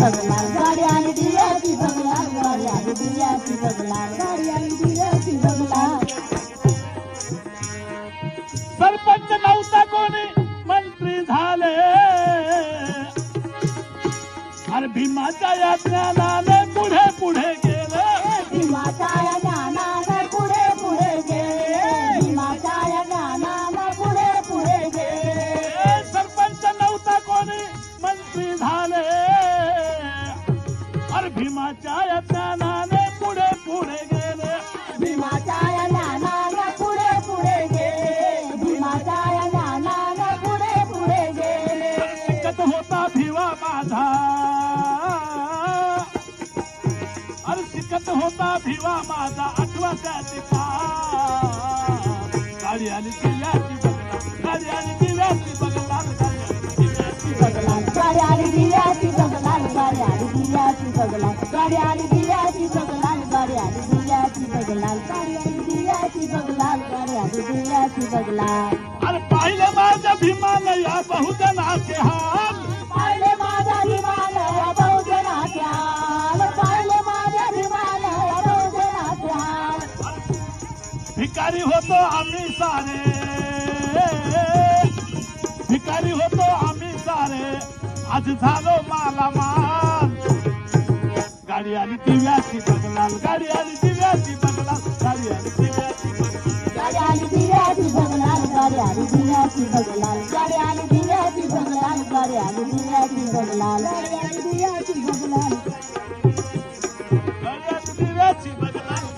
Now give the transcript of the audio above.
बघलाल गाडी आली दिव्याची बघलाल गाडी आली दिव्याची बघलाल गाडी आली दिव्याची बघलाल सरपंच नव्हता कोणी मंत्री झाले अरे भीमाच्या या ज्ञानाने पुढे पुढे गेले भीमाच्या या ज्ञानाने पुढे पुढे गेले भीमाच्या या ज्ञानाने पुढे पुढे गेले सरपंच नव्हता कोणी मंत्री झाले अरे भीमाच्या या ज्ञानाने पुढे पुढे गेले भीमाच्या या ज्ञानाने पुढे पुढे गेले भीमाच्या या ज्ञानाने पुढे पुढे गेले शिकत होता भिवा माझा अरे शिकत होता भिवा माझा आठवा त्या गाडी आली दिव्याची बघलाल गाडी आली दिव्याची बघलाल गाडी आली दिव्याची बघलाल गाडी आली दिव्याची बघलाल गाडी आली दिव्याची बघलाल गाडी आली दिव्याची बघलाल गाडी आली दिव्याची बघलाल गाडी आली दिव्याची बघलाल अरे पाहिले माझ्या भीमाने या बहुजनाचे हाल पाहिले माझ्या भीमाने या बहुजनाचे हाल पाहिले माझ्या भीमाने या बहुजनाचे हाल भिकारी होतो आम्ही सारे भिकारी होतो आम्ही सारे आज झालो मालामाल गाडी आली दिव्याची बघलाल गाडी आली दिव्याची बघलाल गाडी आली दिव्याची गाडी आली दिव्याची बघलाल गाडी आली दिव्याची बघलाल गाडी आली दिव्याची बघलाल गाडी आली दिव्याची बघलाल